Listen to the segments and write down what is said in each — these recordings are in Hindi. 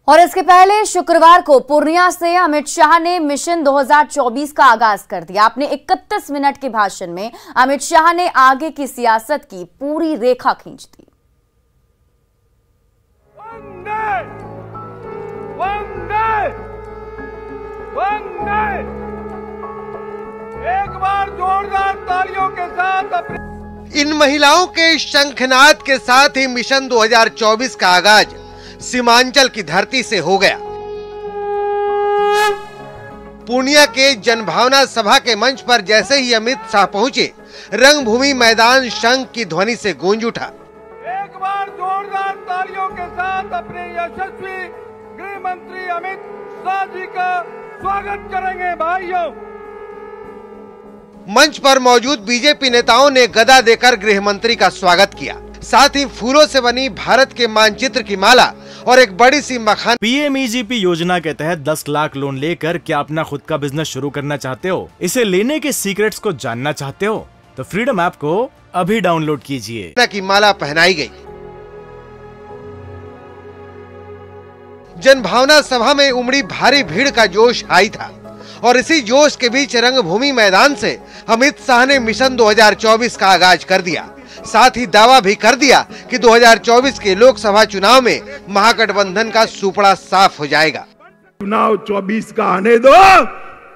और इसके पहले शुक्रवार को पूर्णिया से अमित शाह ने मिशन 2024 का आगाज कर दिया। अपने 31 मिनट के भाषण में अमित शाह ने आगे की सियासत की पूरी रेखा खींच दी। एक बार जोरदार तालियों के साथ इन महिलाओं के शंखनाद के साथ ही मिशन 2024 का आगाज सीमांचल की धरती से हो गया। पूर्णिया के जनभावना सभा के मंच पर जैसे ही अमित शाह पहुंचे, रंगभूमि मैदान शंख की ध्वनि से गूंज उठा। एक बार जोरदार तालियों के साथ अपने यशस्वी गृह मंत्री अमित शाह जी का स्वागत करेंगे। भाइयों, मंच पर मौजूद बीजेपी नेताओं ने गदा देकर गृह मंत्री का स्वागत किया। साथ ही फूलों से बनी भारत के मानचित्र की माला और एक बड़ी सी मखान। PMEGP योजना के तहत 10 लाख लोन लेकर क्या अपना खुद का बिजनेस शुरू करना चाहते हो? इसे लेने के सीक्रेट्स को जानना चाहते हो? तो फ्रीडम ऐप को अभी डाउनलोड कीजिए। की माला पहनाई गई। जनभावना सभा में उमड़ी भारी भीड़ का जोश हाई था और इसी जोश के बीच रंगभूमि मैदान से अमित शाह ने मिशन 2024 का आगाज कर दिया। साथ ही दावा भी कर दिया कि 2024 के लोकसभा चुनाव में महागठबंधन का सुपड़ा साफ हो जाएगा। चुनाव 24 का आने दो,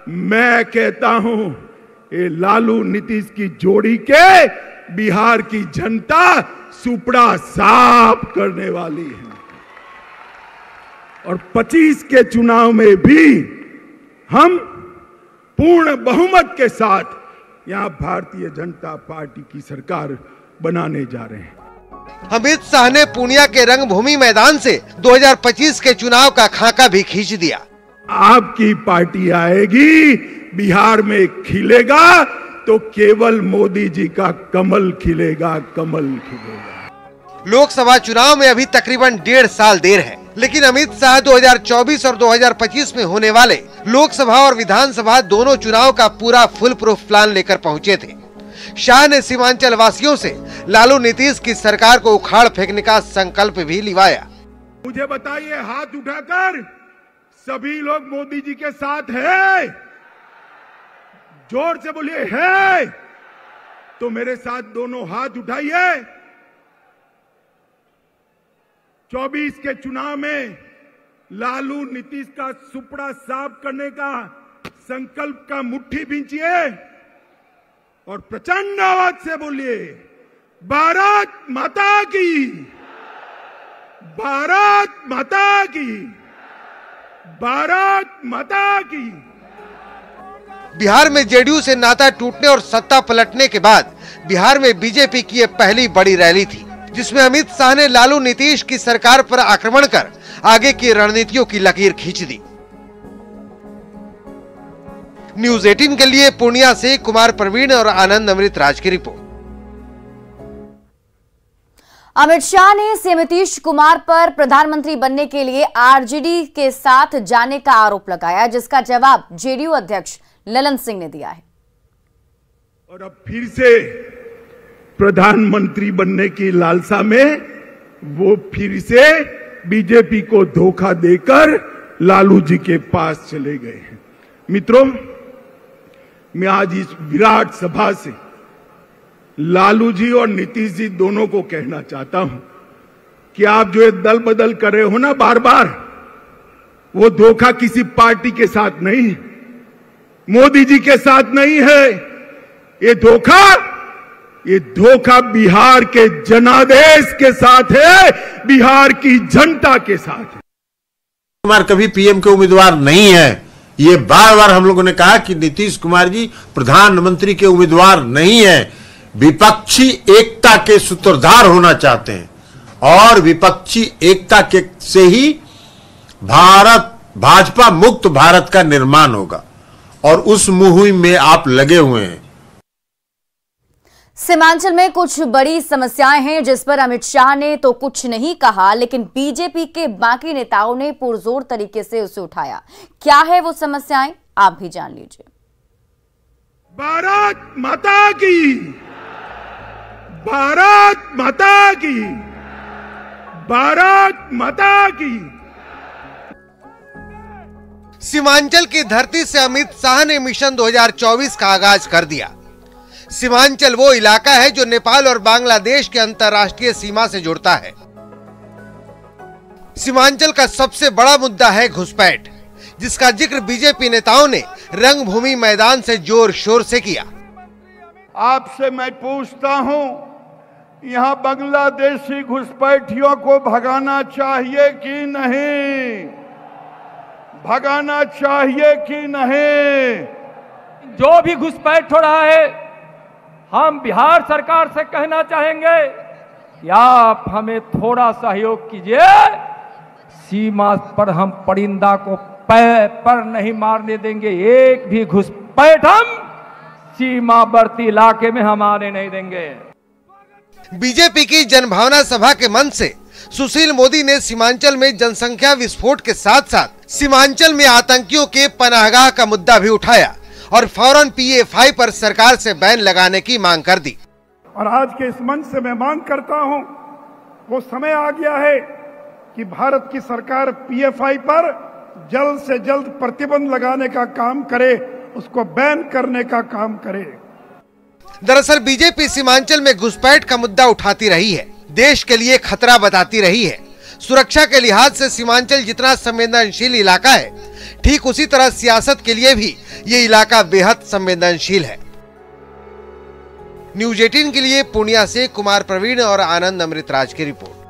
मैं कहता हूं ये लालू नीतीश की जोड़ी के बिहार की जनता सुपड़ा साफ करने वाली है और 25 के चुनाव में भी हम पूर्ण बहुमत के साथ यहां भारतीय जनता पार्टी की सरकार बनाने जा रहे हैं। अमित शाह ने पूर्णिया के रंगभूमि मैदान से 2025 के चुनाव का खाका भी खींच दिया। आपकी पार्टी आएगी, बिहार में खिलेगा तो केवल मोदी जी का कमल खिलेगा, कमल खिलेगा। लोकसभा चुनाव में अभी तकरीबन 1.5 साल देर है, लेकिन अमित शाह 2024 और 2025 में होने वाले लोकसभा और विधानसभा दोनों चुनाव का पूरा फुल प्रूफ प्लान लेकर पहुंचे थे। शाह ने सीमांचल वासियों से लालू नीतीश की सरकार को उखाड़ फेंकने का संकल्प भी लिवाया। मुझे बताइए, हाथ उठाकर सभी लोग मोदी जी के साथ हैं? जोर से बोलिए है। तो मेरे साथ दोनों हाथ उठाइए। 24 के चुनाव में लालू नीतीश का सुपड़ा साफ करने का संकल्प का मुट्ठी भींचिए और प्रचंड आवाज से बोलिए, भारत माता की, भारत माता की, भारत माता की। बिहार में जेडीयू से नाता टूटने और सत्ता पलटने के बाद बिहार में बीजेपी की यह पहली बड़ी रैली थी, जिसमें अमित शाह ने लालू नीतीश की सरकार पर आक्रमण कर आगे की रणनीतियों की लकीर खींच दी। न्यूज़ 18 के लिए पूर्णिया से कुमार प्रवीण और आनंद अमृतराज की रिपोर्ट। अमित शाह ने सीएम नीतीश कुमार पर प्रधानमंत्री बनने के लिए आरजेडी के साथ जाने का आरोप लगाया, जिसका जवाब जेडीयू अध्यक्ष ललन सिंह ने दिया है। और अब फिर से प्रधानमंत्री बनने की लालसा में वो फिर से बीजेपी को धोखा देकर लालू जी के पास चले गए हैं। मित्रों, मैं आज इस विराट सभा से लालू जी और नीतीश जी दोनों को कहना चाहता हूं कि आप जो ये दल बदल कर रहे हो ना बार बार, वो धोखा किसी पार्टी के साथ नहीं है, मोदी जी के साथ नहीं है। ये धोखा बिहार के जनादेश के साथ है, बिहार की जनता के साथ है। कुमार कभी पीएम के उम्मीदवार नहीं है। ये बार बार हम लोगों ने कहा कि नीतीश कुमार जी प्रधानमंत्री के उम्मीदवार नहीं है, विपक्षी एकता के सूत्रधार होना चाहते हैं और विपक्षी एकता के से ही भाजपा मुक्त भारत का निर्माण होगा और उस मुहिम में आप लगे हुए हैं। सीमांचल में कुछ बड़ी समस्याएं हैं जिस पर अमित शाह ने तो कुछ नहीं कहा, लेकिन बीजेपी के बाकी नेताओं ने पुरजोर तरीके से उसे उठाया। क्या है वो समस्याएं, आप भी जान लीजिए। भारत माता की, भारत माता की, भारत माता की। सीमांचल की धरती से अमित शाह ने मिशन 2024 का आगाज कर दिया। सीमांचल वो इलाका है जो नेपाल और बांग्लादेश के अंतर्राष्ट्रीय सीमा से जुड़ता है। सीमांचल का सबसे बड़ा मुद्दा है घुसपैठ, जिसका जिक्र बीजेपी नेताओं ने रंगभूमि मैदान से जोर शोर से किया। आपसे मैं पूछता हूं, यहां बांग्लादेशी घुसपैठियों को भगाना चाहिए कि नहीं? भगाना चाहिए कि नहीं? जो भी घुसपैठ हो रहा है, हम बिहार सरकार से कहना चाहेंगे कि आप हमें थोड़ा सहयोग कीजिए। सीमा पर हम परिंदा को पैर पर नहीं मारने देंगे। एक भी घुसपैठ हम सीमावर्ती इलाके में हम आने नहीं देंगे। बीजेपी की जनभावना सभा के मंच से सुशील मोदी ने सीमांचल में जनसंख्या विस्फोट के साथ साथ सीमांचल में आतंकियों के पनाहगाह का मुद्दा भी उठाया और फौरन PF-I पर सरकार से बैन लगाने की मांग कर दी। और आज के इस मंच से मैं मांग करता हूं, वो समय आ गया है कि भारत की सरकार PF-I पर जल्द से जल्द प्रतिबंध लगाने का काम करे, उसको बैन करने का काम करे। दरअसल बीजेपी सीमांचल में घुसपैठ का मुद्दा उठाती रही है, देश के लिए खतरा बताती रही है। सुरक्षा के लिहाज से सीमांचल जितना संवेदनशील इलाका है, ठीक उसी तरह सियासत के लिए भी ये इलाका बेहद संवेदनशील है। न्यूज़ 18 के लिए पूर्णिया से कुमार प्रवीण और आनंद अमृतराज की रिपोर्ट।